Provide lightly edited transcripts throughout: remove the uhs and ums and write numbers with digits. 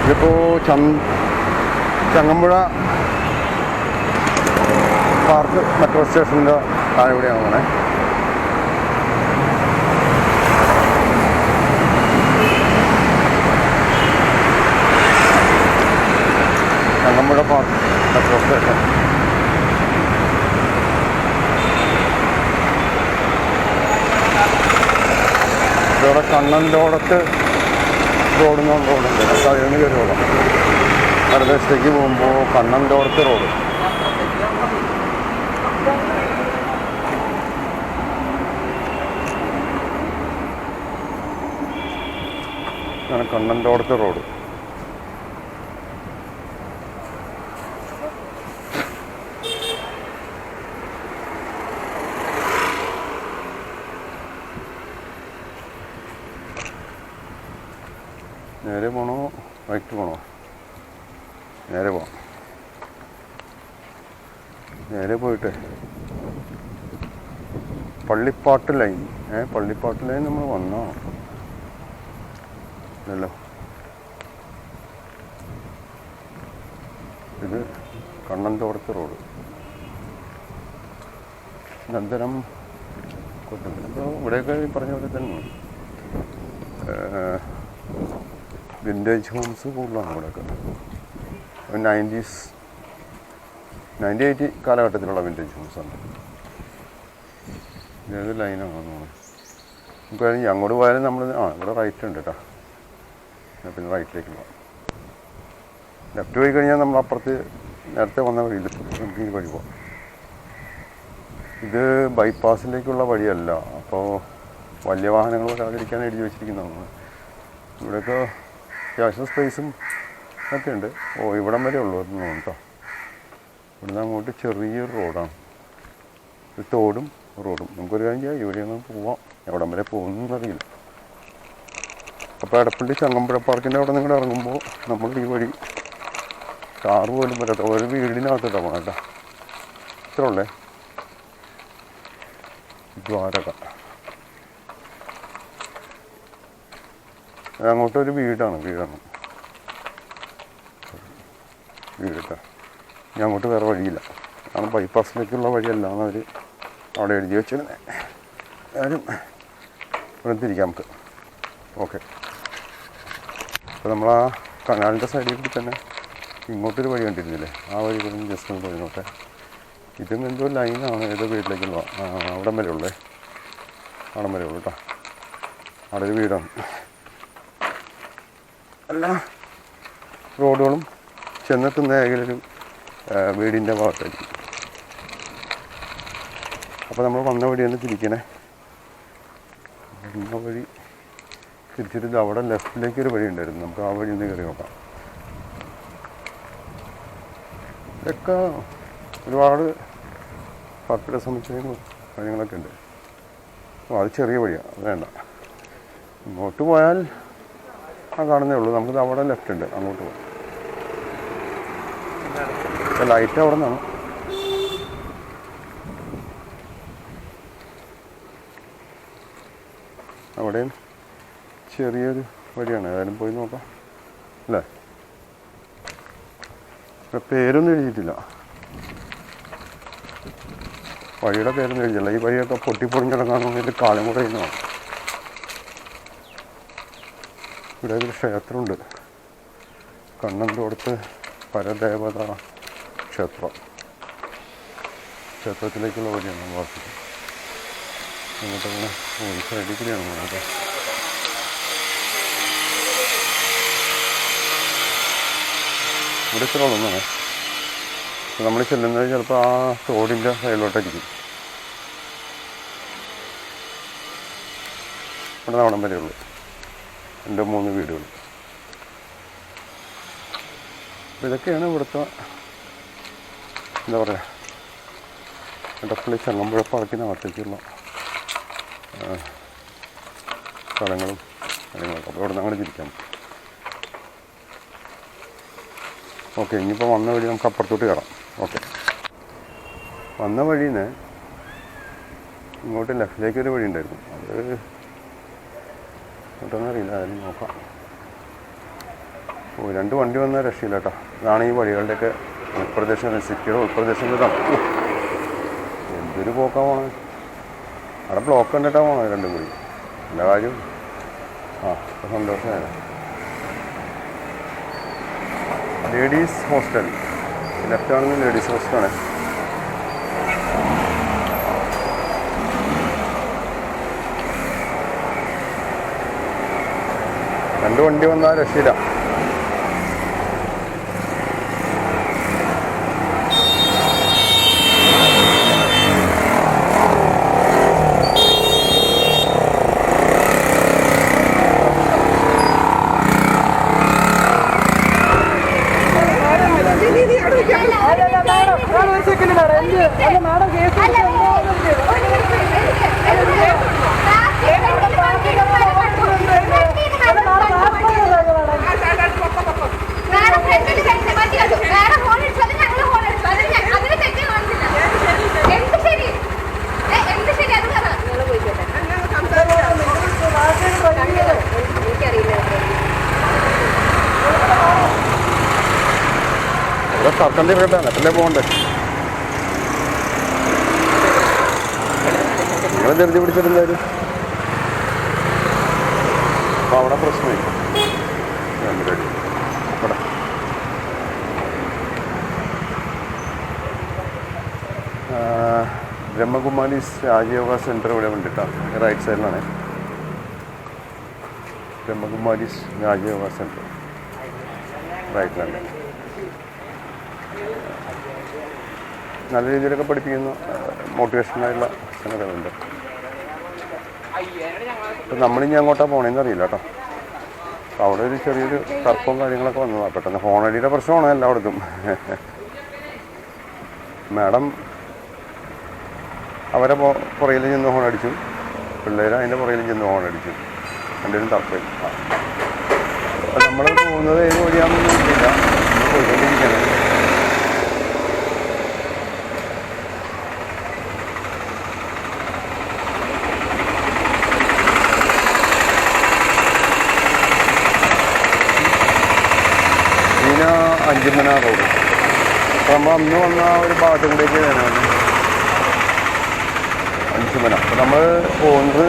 ഇതിപ്പോൾ Changampuzha park metro സ്റ്റേഷൻ്റെ താഴെ കൂടെയാണ് പോണേ. Changampuzha park metro station. ഇതോടെ കണ്ണന്തോടത്ത് റോഡുണ്ട്. നമുക്ക് അതിൽ നിന്ന് കയറി പോകാം. പ്രദേശത്തേക്ക് പോകുമ്പോൾ കണ്ണന്തോടത്ത് റോഡ്. ഇതാണ് കണ്ണന്തോടത്ത് റോഡ്. നേരെ പോകണോ റൈറ്റ് പോകണോ? നേരെ പോകാം. നേരെ പോയിട്ട് പള്ളിപ്പാട്ട് ലൈൻ പള്ളിപ്പാട്ട് ലൈൻ നമ്മൾ വന്നോ അല്ലല്ലോ. ഇത് കണ്ണന്തോടത്ത് റോഡ്. നന്ദനം ഇവിടെയൊക്കെ പറഞ്ഞ പോലെ തന്നെ വിൻറ്റേജ് ഹോംസ് കൂടുതലാണ് ഇവിടെയൊക്കെ. 90-80 കാലഘട്ടത്തിലുള്ള വിൻറ്റേജ് ഹോംസാണ്. ഏത് ലൈനാണ് തോന്നുന്നു. നമുക്ക് അങ്ങോട്ട് പോയാലും നമ്മൾ ഇവിടെ റൈറ്റ് ഉണ്ട് കേട്ടോ. പിന്നെ റൈറ്റിലേക്ക് പോകാം. ലെഫ്റ്റ് പോയി കഴിഞ്ഞാൽ നമ്മൾ അപ്പുറത്ത് നേരത്തെ വന്ന വഴിയിൽ നമുക്ക് ഈ വഴി പോകാം. ഇത് ബൈപ്പാസിലേക്കുള്ള വഴിയല്ല. അപ്പോൾ വലിയ വാഹനങ്ങൾ വരാതിരിക്കാൻ എഴുതി വെച്ചിരിക്കുന്നതാണ്. ഇവിടെയൊക്കെ അത്യാവശ്യം സ്പേസും ഒക്കെ ഉണ്ട്. ഇവിടം വരെ ഉള്ളൂ എന്ന് തോന്നുന്നു കേട്ടോ. ഇവിടുന്ന് അങ്ങോട്ട് ചെറിയൊരു റോഡാണ്. ഒരു തോടും റോഡും. നമുക്കൊരു കാര്യം ചെയ്യാം, ഇവിടെ ഒന്ന് പോവാം. എവിടം വരെ പോകുന്നറിയില്ല. അപ്പോൾ എടപ്പള്ളി ചങ്ങമ്പുഴ പാർക്കിൻ്റെ അവിടെ നിങ്ങൾ ഇറങ്ങുമ്പോൾ നമ്മൾ ഈ വഴി കാറ് പോലും വരാത്ത ഒരു വീടിനകത്തിട്ടാ പോകണം കേട്ടോ. ഇത്ര ഉള്ളേ ദ്വാരക. അങ്ങോട്ടൊരു വീടാണ് വീട് കേട്ടോ. ഇനി അങ്ങോട്ട് വേറെ വഴിയില്ല. കാരണം ബൈപ്പാസിലേക്കുള്ള വഴിയല്ല എന്നവർ അവിടെ എഴുതി വെച്ചിരുന്നത്. ആരും ഇവിടെ തിരിക്കാം നമുക്ക്. ഓക്കെ. അപ്പോൾ നമ്മൾ ആ കനാലിൻ്റെ സൈഡിൽ കൂടി തന്നെ ഇങ്ങോട്ടൊരു വഴി കണ്ടിരുന്നില്ലേ? ആ വഴി കൂടി ജസ്റ്റ് ഒന്ന് പോയി നോട്ടെ. ഇതും എന്തോ ലൈനാണ്. ഏതോ വീട്ടിലേക്കുള്ള അവിടം വരെ ഉള്ളേ. അവിടം വരെ ഉള്ളൂ കേട്ടോ. അവിടെ ഒരു വീടാണ്. എല്ലാ റോഡുകളും ചെന്നെത്തുന്ന ഏകദേശം വീടിൻ്റെ ഭാഗത്തായിരിക്കും. അപ്പോൾ നമ്മൾ വന്ന വഴി തന്നെ തിരിക്കണേ. വന്ന വഴി തിരിച്ചിട്ട് അവിടെ ലെഫ്റ്റിലേക്കൊരു വഴി ഉണ്ടായിരുന്നു. നമുക്ക് ആ വഴി ഒന്ന് കയറി നോക്കാം. ഇതൊക്കെ ഒരുപാട് പാർപ്പിട സമുച്ചയങ്ങളും കാര്യങ്ങളൊക്കെ ഉണ്ട്. അത് ചെറിയ വഴിയാണ്, അത് വേണ്ട. ഇങ്ങോട്ട് പോയാൽ കാണുന്നേ ഉള്ളൂ. നമുക്ക് അവിടെ ലെഫ്റ്റ് ഉണ്ട്, അങ്ങോട്ട് പോകാം. ലൈറ്റ് അവിടെ നിന്നാണ്. അവിടെയും ചെറിയൊരു വഴിയാണ്. ഏതായാലും പോയി നോക്കാം അല്ലേ. പേരൊന്നും എഴുതിയിട്ടില്ല, വഴിയുടെ പേരൊന്നും എഴുതിയില്ല. ഈ വഴിയൊക്കെ പൊട്ടിപ്പൊളിഞ്ഞിടങ്ങാൻ വേണ്ടി കാലം കൂടെ ചെയ്യുന്നതാണ്. ഇവിടെ ഒരു ക്ഷേത്രമുണ്ട്, കണ്ണന്തോടത്ത് പരദേവത ക്ഷേത്രം. ക്ഷേത്രത്തിലേക്കുള്ള വഴിയാണ് നമ്മൾ വാർത്തത്. അങ്ങോട്ടങ്ങനെ ഈ സൈഡിൽ കൂടിയാണ് പോകുന്നത്. ഇവിടെ ഇത്ര ഉള്ളതാണ്. നമ്മൾ ചെല്ലുന്നത് ചിലപ്പോൾ ആ തോടിൻ്റെ സൈഡിലോട്ടായിരിക്കും. ഇവിടെ അവിടം വരെ ഉള്ളൂ. 2-3 വീടുകൾ. അപ്പോൾ ഇതൊക്കെയാണ് ഇവിടുത്തെ എന്താ പറയുക എടപ്പള്ളി ചങ്ങമ്പുഴ പാർക്കിനകത്തേക്കുള്ള സ്ഥലങ്ങളും കാര്യങ്ങളൊക്കെ. അപ്പോൾ ഇവിടെ നിന്ന് അങ്ങോട്ട് തിരിക്കാം. ഓക്കെ. ഇനിയിപ്പോൾ വന്ന വഴി നമുക്ക് അപ്പുറത്തോട്ട് കയറാം. ഓക്കെ. വന്ന വഴിയിൽ നിന്ന് ഇങ്ങോട്ട് ലെഫ്റ്റിലേക്കൊരു വഴി ഉണ്ടായിരുന്നു. അത് ഇങ്ങോട്ടൊന്നും അറിയില്ല, അതിന് നോക്കാം. ഓ 2 വണ്ടി വന്നാൽ രക്ഷയില്ല കേട്ടോ. ഇതാണ് ഈ വഴികളുടെയൊക്കെ ഉൾപ്രദേശം, സിറ്റിയുടെ ഉൾപ്രദേശങ്ങളിലാണ്. എന്തൊരു പോക്കാണ് പോണത്. അവിടെ ബ്ലോക്ക് കണ്ടിട്ടാണ് പോണത് രണ്ടും കൂടി. എല്ലാ കാര്യവും ഇപ്പം സന്തോഷമാണ്. ലേഡീസ് ഹോസ്റ്റൽ ലെഫ്റ്റാണെങ്കിൽ ലേഡീസ് ഹോസ്റ്റലാണ്. രണ്ട് വണ്ടി വന്നാൽ രക്ഷയില്ല. സർക്കൻ്റെ ഇവിടെ നെറ്റല്ലേ പോകണ്ടേ? നിങ്ങൾ ധൃതി പിടിച്ചിട്ടുണ്ടായിരുന്നു. അപ്പോൾ അവിടെ പ്രശ്നമായി. ഇവിടെ ബ്രഹ്മകുമാരീസ് രാജയോഗ സെൻറ്റർ ഇവിടെ കണ്ടിട്ടാണ്. റൈറ്റ് സൈഡിലാണ് ബ്രഹ്മകുമാരീസ് രാജയോഗ സെൻറ്റർ. റൈറ്റിലാണ്. നല്ല രീതിയിലൊക്കെ പഠിപ്പിക്കുന്ന മോട്ടിവേഷനായിട്ടുള്ള സംഗതികളുണ്ട്. അപ്പം നമ്മളിനി അങ്ങോട്ടാണ് പോകണമെന്ന് അറിയില്ല കേട്ടോ. അപ്പോൾ അവിടെ ഒരു ചെറിയൊരു തർക്കവും കാര്യങ്ങളൊക്കെ വന്നതാണ്. പെട്ടെന്ന് ഫോണടിയുടെ പ്രശ്നമാണ് എല്ലായിടത്തും. മാഡം അവരെ പുറകിൽ ചെന്ന് ഹോണടിച്ചു, പിള്ളേർ അതിൻ്റെ പുറകിൽ ചെന്ന് ഹോണടിച്ചു. രണ്ടുപേരും തർക്കമായി. അപ്പം നമ്മൾ പോകുന്നത് ഏത് വഴിയാണെന്ന് നോക്കിയില്ല, നമ്മൾ പോയിക്കൊണ്ടിരിക്കുകയാണ്. പിന്നെ അഞ്ചുമന റോഡ്. അപ്പോൾ നമ്മൾ അന്ന് വന്ന ഒരു ഭാഗത്ത് കൂടെയൊക്കെ വേണം അഞ്ചുമന. അപ്പോൾ നമ്മൾ പോകുന്നത്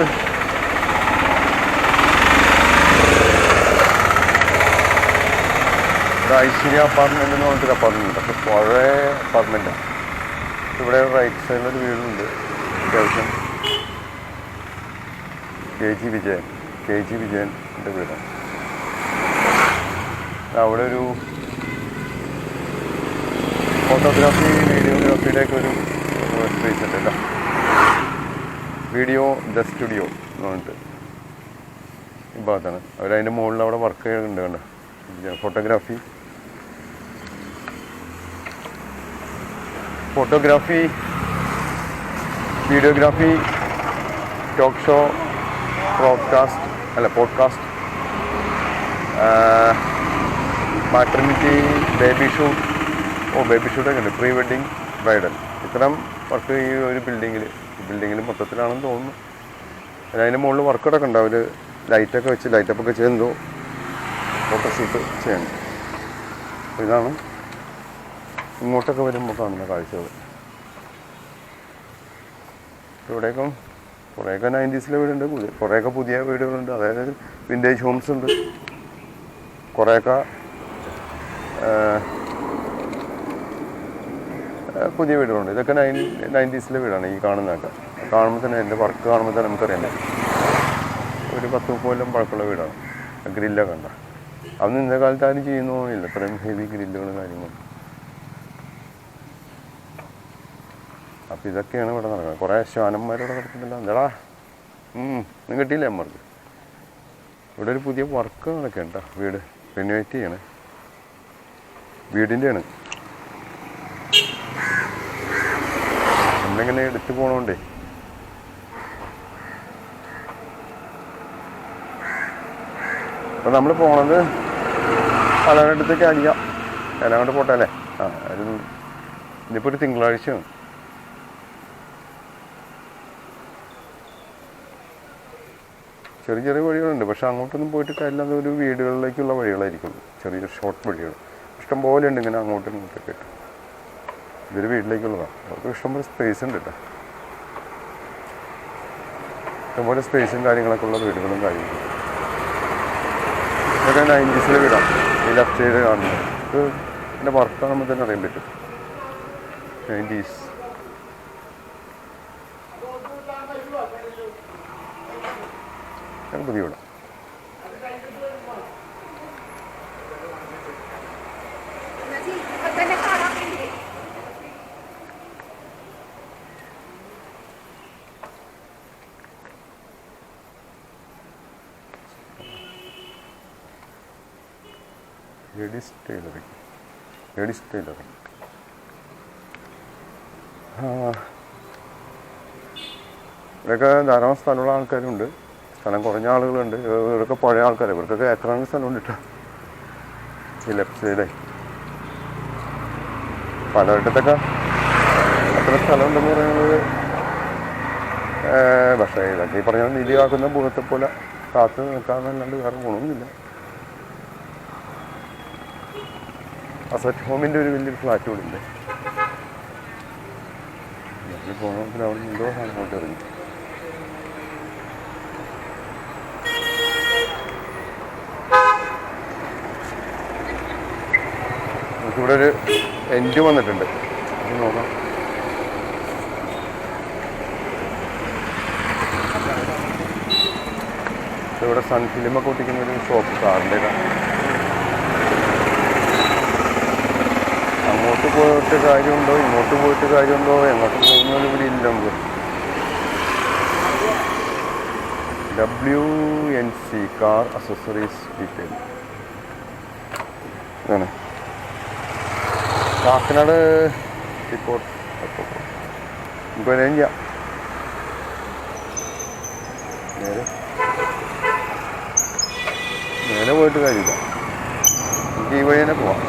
ഐശ്വര്യ അപ്പാർട്ട്മെൻറ്റ് എന്ന് പറഞ്ഞിട്ടൊരു അപ്പാർട്ട്മെൻറ്റ് ഉണ്ട്. അപ്പോൾ പഴയ അപ്പാർട്ട്മെൻറ്റാണ്. ഇവിടെ റൈറ്റ് സൈഡിലൊരു വീടുണ്ട്. അത്യാവശ്യം കെ ജി വിജയൻ്റെ വീടാണ്. അവിടെ ഒരു ഫോട്ടോഗ്രാഫി വീഡിയോഗ്രാഫിയുടെയൊക്കെ ഒരു സ്പേസ് ഉണ്ടല്ലോ. വീഡിയോ ദ സ്റ്റുഡിയോ എന്ന് പറഞ്ഞിട്ട് ഈ ഭാഗത്താണ്. അവരതിൻ്റെ മുകളിൽ അവിടെ വർക്ക് ചെയ്യുന്നുണ്ട്. കണ്ടോ, photography videography, talk show, podcast, maternity, baby ഷൂട്ടൊക്കെ ഉണ്ട്. പ്രീ വെഡിങ്, ബ്രൈഡൽ, ഇത്തരം വർക്ക് ഈ ഒരു ബിൽഡിങ്ങിൽ മൊത്തത്തിലാണെന്ന് തോന്നുന്നു. അതിൻ്റെ മുകളിൽ വർക്കൗട്ടൊക്കെ ഉണ്ട്. അവർ ലൈറ്റൊക്കെ വെച്ച് ലൈറ്റപ്പൊക്കെ ചെയ്തെന്തോ ഫോട്ടോഷൂട്ട് ചെയ്യണം. ഇതാണ് ഇങ്ങോട്ടൊക്കെ വരുമ്പോൾ കാണുന്ന കാഴ്ചകൾ. ഇവിടെയൊക്കെ കുറേയൊക്കെ 90s വീടുണ്ട്, കുറേയൊക്കെ പുതിയ വീടുകളുണ്ട്. അതായത് വിൻറ്റേജ് ഹോംസ് ഉണ്ട്. കുറേയൊക്കെ പുതിയ വീടുകളുണ്ട്. ഇതൊക്കെ 90s വീടാണ് ഈ കാണുന്നതൊക്കെ. കാണുമ്പോൾ തന്നെ എൻ്റെ വർക്ക് കാണുമ്പോൾ തന്നെ നമുക്കറിയാൻ പറ്റും. ഒരു 10-30 കൊല്ലം പഴക്കമുള്ള വീടാണ്. ഗ്രില്ലൊക്കെ ഉണ്ട്. അന്ന് ഇന്നത്തെ കാലത്ത് ആരും ചെയ്യുന്നൊന്നുമില്ല ഇത്രയും ഹെവി ഗ്രില്ലുകളും കാര്യങ്ങളും. അപ്പോൾ ഇതൊക്കെയാണ് ഇവിടെ നടക്കുന്നത്. കുറേ ശ്വാനന്മാരോടെ കിടക്കുന്നില്ല. എന്താടാ ഒന്നും കിട്ടിയില്ലേ അമ്മർക്ക്? ഇവിടെ ഒരു പുതിയ വർക്ക് നടക്കുകയാണ് കേട്ടോ. വീട് റിനോവേറ്റ് ചെയ്യണേ. വീടിൻ്റെയാണ്. നമ്മളിങ്ങനെ എടുത്തു പോകണോണ്ടേ അപ്പോൾ നമ്മൾ പോണത് പാലക്കാട്ടത്തേക്ക് അടിക്കാം. എല്ലാം പോട്ടെ അല്ലേ? ഇന്നിപ്പോൾ ഒരു തിങ്കളാഴ്ചയാണ്. ചെറിയ ചെറിയ വഴികളുണ്ട്, പക്ഷെ അങ്ങോട്ടൊന്നും പോയിട്ട് കാര്യമില്ല. ഒരു വീടുകളിലേക്കുള്ള വഴികളായിരിക്കും, ചെറിയ ഷോർട്ട് വഴികൾ ഇഷ്ടം പോലെ ഉണ്ട് ഇങ്ങനെ അങ്ങോട്ടും ഇങ്ങോട്ടൊക്കെ ആയിട്ട്. ഇതൊരു വീട്ടിലേക്കുള്ളതാണ്. അവർക്ക് ഇഷ്ടംപോലെ സ്പേസ് ഉണ്ട് കേട്ടോ, ഇഷ്ടംപോലെ സ്പേസും കാര്യങ്ങളൊക്കെ ഉള്ള വീടുകളും കാര്യങ്ങളും. ഇതൊക്കെ 90s വീടാണ് ഈ ലെഫ്റ്റ് സൈഡ് കാണുന്നത്. ഇത് എൻ്റെ വർക്ക് കാണുമ്പോൾ തന്നെ അറിയാൻ പറ്റും 90s. പുതിയ വീട്. Ladies tailoring. ഇവിടെയൊക്കെ ധാരാളം സ്ഥലമുള്ള ആൾക്കാരുണ്ട്, സ്ഥലം കുറഞ്ഞ ആളുകളുണ്ട്. ഇവരൊക്കെ പഴയ ആൾക്കാർ, ഇവർക്കൊക്കെ ഏക്കറാണ് സ്ഥലം ഇട്ടാ ഈ ലെഫ്റ്റ് സൈഡേ. പലയിടത്തൊക്കെ അത്ര സ്ഥലം ഉണ്ടെന്ന് പറയുന്നത്. പക്ഷേ ഇതൊക്കെ ഈ പറഞ്ഞാൽ നിധി കാക്കുന്ന ഭൂമത്തെ പോലെ കാത്തു നിൽക്കാമെന്നല്ലാണ്ട് വേറെ ഗുണമൊന്നുമില്ല. അസറ്റ് ഹോമിൻ്റെ ഒരു വലിയൊരു ഫ്ലാറ്റ് കൂടെ ഉണ്ട്. പോകണമെങ്കിൽ അവിടെ നിന്ന് എന്തോ അങ്ങോട്ട് ഇറങ്ങി. നമുക്കിവിടെ ഒരു എൻഡ് വന്നിട്ടുണ്ട്, നോക്കാം. ഇവിടെ സൺ ഫിലിമൊക്കെ ഒട്ടിക്കുന്ന ഒരു ഷോപ്പ് കാറിൻ്റെ. അങ്ങോട്ട് പോയിട്ട് കാര്യമുണ്ടോ ഇങ്ങോട്ട് പോയിട്ട് കാര്യമുണ്ടോ, എങ്ങോട്ട് പോകുന്നതിന് ഇവിടെ ഇല്ല. നമുക്ക് WNC കാർ അക്സസറീസ് ഡീറ്റെയിൽ ആണ്. കാക്കനാട് റിപ്പോർട്ട് നമുക്ക് വരെയും ചെയ്യാം. നേരെ പോയിട്ട് കാര്യമില്ല, നമുക്ക് ഈ വഴി തന്നെ പോവാം.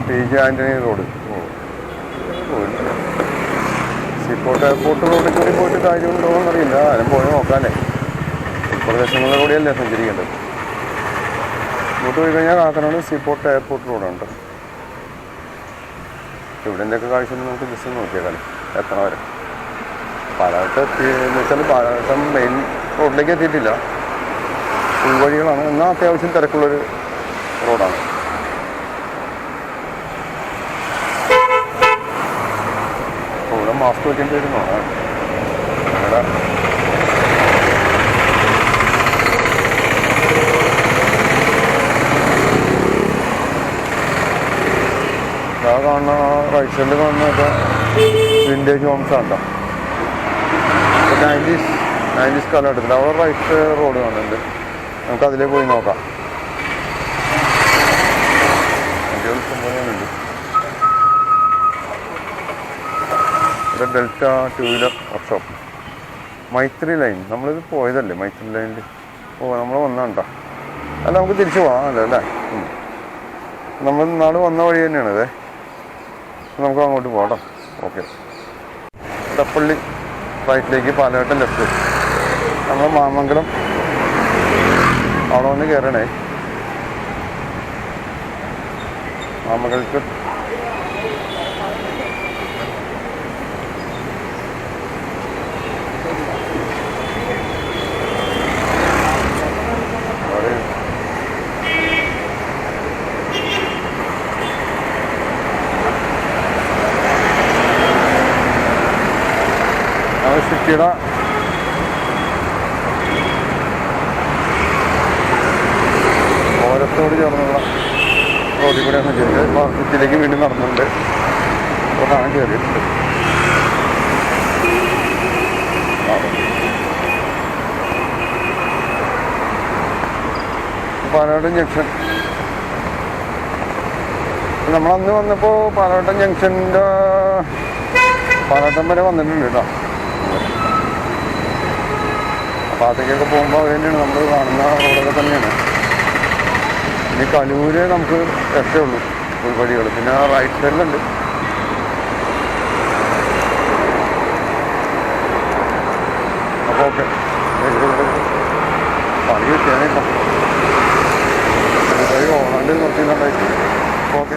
PJ Antony road. Seaport airport റോഡിൽ കൂടി പോയിട്ട് കാര്യമുണ്ടോ എന്നറിയില്ല, അതിനും പോയി നോക്കാനേ. പ്രദേശങ്ങളിലൂടെയല്ലേ സഞ്ചരിക്കേണ്ടത്. ഇങ്ങോട്ട് പോയി കഴിഞ്ഞാൽ കാക്കനാട് സീപോർട്ട് എയർപോർട്ട് റോഡുണ്ട്. ഇവിടെ എന്തൊക്കെ കാഴ്ച നമുക്ക് ജസ്റ്റ് നോക്കിയേക്കാലേ എത്തണ വരെ. പാലാട്ട് എന്ന് വെച്ചാൽ പാലാട്ടം മെയിൻ റോഡിലേക്ക് എത്തിയിട്ടില്ല, ഉൾവഴികളാണ്. എന്നാൽ അത്യാവശ്യം തിരക്കുള്ളൊരു റോഡാണ്. ഇവിടെ മാസ്ക് വയ്ക്കേണ്ടി വരുന്നോ? ഇവിടെ കാണുന്ന റൈറ്റ് സൈഡിൽ കാണുന്നതൊക്കെ വിൻറ്റേജ് ഹോംസ് ആണ്. 90s കാലഘട്ടത്തിൽ അവിടെ റൈറ്റ് റോഡ് കാണുന്നുണ്ട്, നമുക്ക് അതിലേ പോയി നോക്കാം. ഉണ്ട് ഇവിടെ ഡെൽറ്റ 2 വീലർ വർക്ക്ഷോപ്പ്. മൈത്രി ലൈൻ നമ്മളിത് പോയതല്ലേ, മൈത്രി ലൈനിൽ നമ്മൾ വന്നാണ്ടാ. അല്ല നമുക്ക് തിരിച്ചു പോകാം അല്ലേ. നമ്മൾ നാളെ വന്ന വഴി തന്നെയാണ് ഇതേ, നമുക്ക് അങ്ങോട്ട് പോകാം. ഓക്കെ. ഇടപ്പള്ളി റൈറ്റിലേക്ക്, പാലാട്ടം ലെഫ്റ്റ്. നമ്മൾ മാമംഗലം അവിടെ വന്ന് കയറണേ. മാമംഗലത്ത് സിറ്റിയുടെ ഓരത്തോട് ചേർന്നുള്ള റോഡിൽ കൂടെയാണ് ചെയ്തത്. സിറ്റിയിലേക്ക് വീണ്ടും നടന്നുണ്ട്, അതാണ് കയറിയിട്ടുണ്ട്. പാലാട്ടം ജംഗ്ഷൻ നമ്മളന്ന് വന്നപ്പോൾ പാലാട്ടം ജംഗ്ഷൻ്റെ പാലാട്ടം വരെ വന്നിട്ടുണ്ട് കേട്ടോ. അപ്പോൾ അതൊക്കെയൊക്കെ പോകുമ്പോൾ അത് തന്നെയാണ് നമ്മൾ കാണുന്ന റോഡൊക്കെ തന്നെയാണ്. ഇനി കലൂര് നമുക്ക് രക്ഷയുള്ളൂ ഉൾവഴികൾ. പിന്നെ റൈറ്റ് സൈഡിലുണ്ട് ഓക്കെ പണി കിട്ടിയാൽ ഓണാണ്ട് നിർത്തിയിട്ടുണ്ടായിട്ട് ഓക്കെ